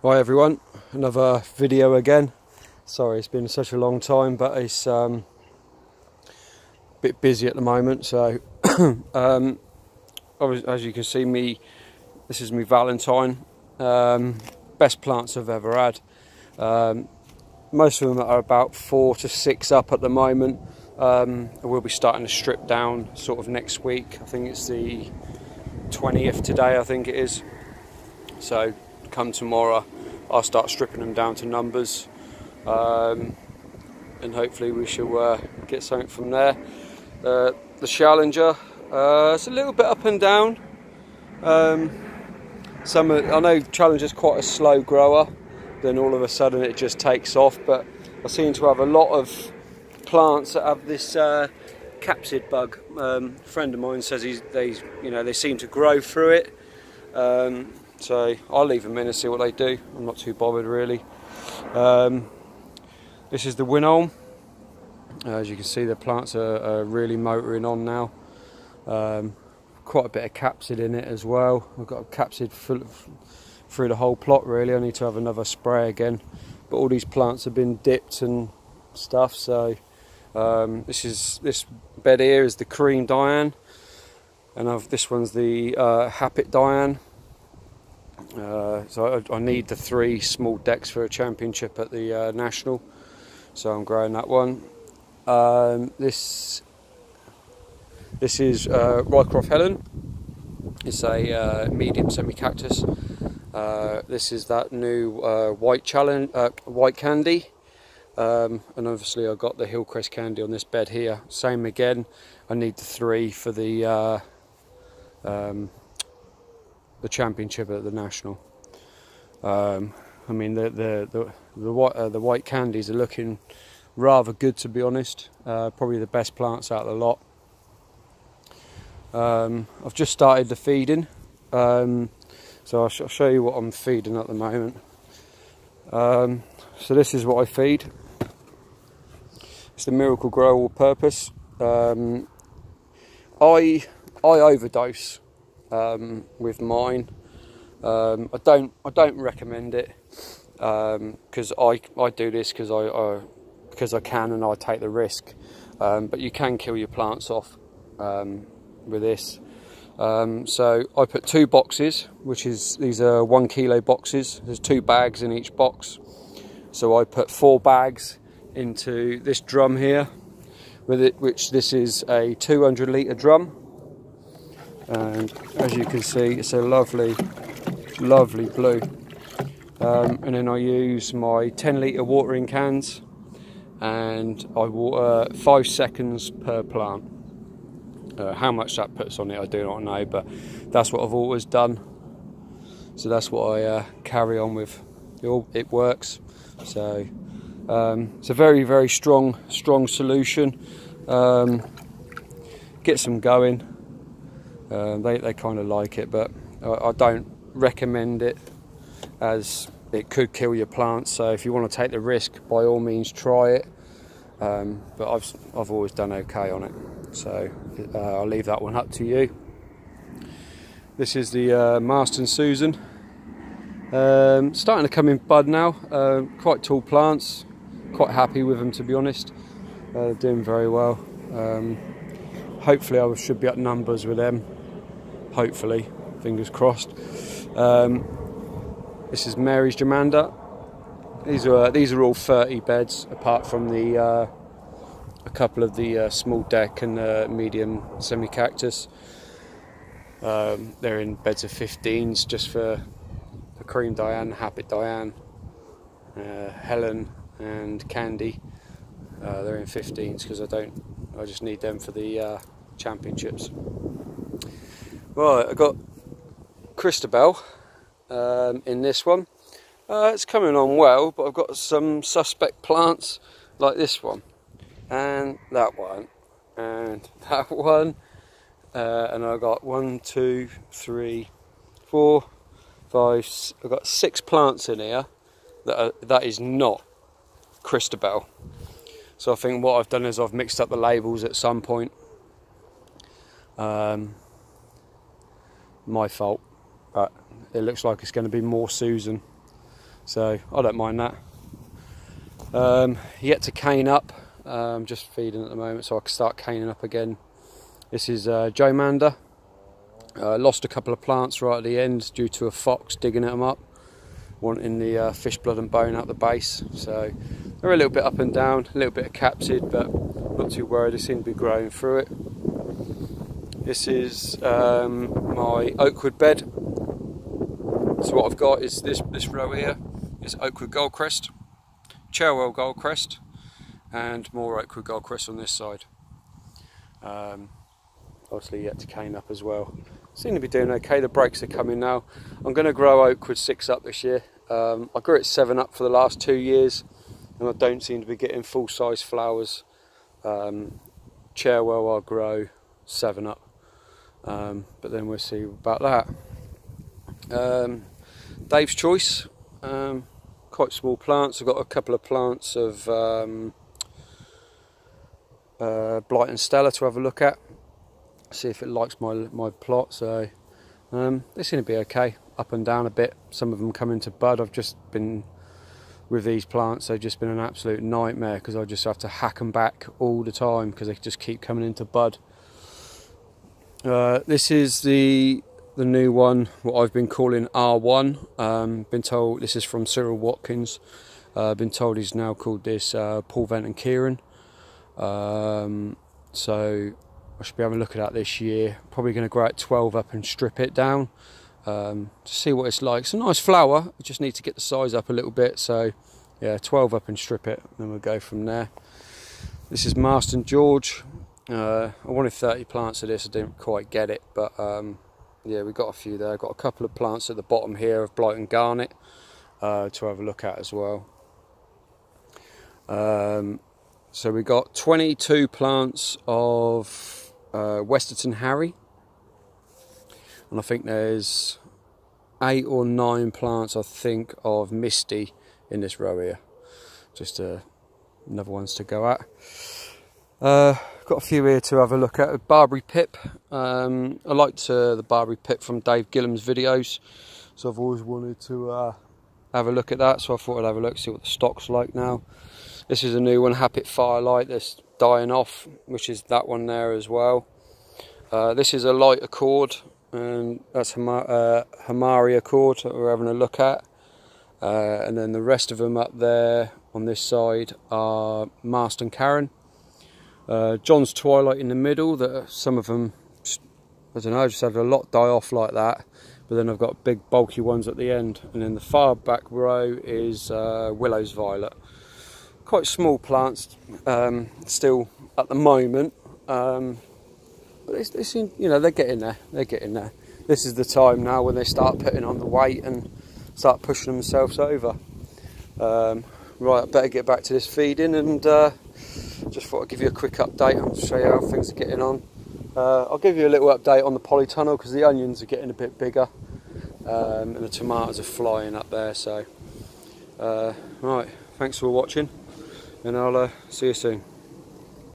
Hi everyone, another video again. Sorry it's been such a long time, but it's a bit busy at the moment. So as you can see, this is me Valentine. Best plants I've ever had. Most of them are about 4 to 6 up at the moment. We'll be starting to strip down sort of next week. I think it's the 20th today, I think it is. So come tomorrow I'll start stripping them down to numbers, and hopefully we shall get something from there. The Challenger, it's a little bit up and down. I know Challenger's quite a slow grower, then all of a sudden it just takes off, but I seem to have a lot of plants that have this capsid bug. A friend of mine says they seem to grow through it. So I'll leave them in and see what they do. I'm not too bothered really. This is the Winolm. As you can see, the plants are really motoring on now. Quite a bit of capsid in it as well. I've got a capsid through the whole plot really. I need to have another spray again. But all these plants have been dipped and stuff. So this bed here is the cream Diane, and this one's the Happit Diane. So I need the 3 small decks for a championship at the national, so I'm growing that one. This is Rycroft Helen. It's a medium semi-cactus. This is that new white candy, and obviously I've got the Hillcrest candy on this bed here. Same again. I need the 3 for the championship at the national. I mean the white candies are looking rather good, to be honest. Probably the best plants out of the lot. I've just started the feeding, so I'll show you what I'm feeding at the moment. So this is what I feed. It's the Miracle Grow All Purpose. I overdose with mine. I don't recommend it, because I do this because I can, and I take the risk. But you can kill your plants off with this. So I put 2 boxes, these are 1 kilo boxes. There's 2 bags in each box. So I put 4 bags into this drum here, this is a 200 litre drum. And as you can see, it's a lovely blue. And then I use my 10 litre watering cans, and I water 5 seconds per plant. How much that puts on it I do not know, but that's what I've always done, so that's what I carry on with. It works. So it's a very strong solution. Gets them going. They kind of like it, but I don't recommend it, as it could kill your plants. So if you want to take the risk, by all means try it. But I've always done okay on it, so I'll leave that one up to you. This is the Marston Susan. Starting to come in bud now. Quite tall plants. Quite happy with them, to be honest. They're doing very well. Hopefully I should be at numbers with them. Hopefully, fingers crossed. This is Mary's Germander. These are all 30 beds, apart from a couple of the small deck and medium semi-cactus. They're in beds of 15s, just for the cream Diane, Happit Diane, Helen and Candy. They're in 15s because I just need them for the championships. Right, I got Christabel in this one. It's coming on well, but I've got some suspect plants like this one, and that one, and that one, and I've got 1, 2, 3, 4, 5. I've got 6 plants in here that is not Christabel. So I think what I've done is I've mixed up the labels at some point. My fault, but it looks like it's going to be more Susan. so I don't mind that. Yet to cane up, just feeding at the moment so I can start caning up again. This is Joe Mander. Lost a couple of plants right at the end due to a fox digging them up, wanting the fish blood and bone out the base. So they're a little bit up and down, a little bit of capsid, but not too worried, they seem to be growing through it. This is my oakwood bed. So what I've got is this row here is oakwood goldcrest, Cherwell goldcrest, and more oakwood goldcrest on this side. Obviously yet to cane up as well. Seem to be doing okay, the breaks are coming now. I'm going to grow oakwood 6 up this year. I grew it 7 up for the last 2 years and I don't seem to be getting full size flowers. Cherwell I'll grow 7 up, but then we'll see about that. Dave's Choice, quite small plants. I've got a couple of plants of Blight and Stella to have a look at, see if it likes my plot. So they seem to be okay, up and down a bit. Some of them come into bud. I've just been with these plants, they've just been an absolute nightmare because I just have to hack them back all the time because they just keep coming into bud. This is the new one, what I've been calling R1. Been told this is from Cyril Watkins. Been told he's now called this Paul Vent and Kieran. So I should be having a look at that this year. Probably going to grow it 12 up and strip it down to see what it's like. It's a nice flower, I just need to get the size up a little bit. So yeah, 12 up and strip it, then we'll go from there. This is Marston George. I wanted 30 plants of this, I didn't quite get it, but yeah, we've got a few there. I've got a couple of plants at the bottom here of Blight and Garnet to have a look at as well. So we got 22 plants of Westerton Harry, and I think there's 8 or 9 plants I think of Misty in this row here. Just another ones to go at. Got a few here to have a look at. Barbary Pip. I liked the Barbary Pip from Dave Gillam's videos, so I've always wanted to have a look at that, so I thought I'd have a look, see what the stock's like now. This is a new one, Happy Firelight, that's dying off, which is that one there as well. This is a light accord, and that's Hamari Accord that we're having a look at. And then the rest of them up there on this side are Marston Karen. John's Twilight in the middle, that some of them, I don't know, just had a lot die off like that, but then I've got big bulky ones at the end. And then the far back row is Willow's Violet. Quite small plants still at the moment, but they seem, you know, they're getting there, This is the time now when they start putting on the weight and start pushing themselves over. Right, I better get back to this feeding, and just thought I'd give you a quick update and show you how things are getting on. I'll give you a little update on the polytunnel because the onions are getting a bit bigger, and the tomatoes are flying up there. So right, thanks for watching, and I'll see you soon.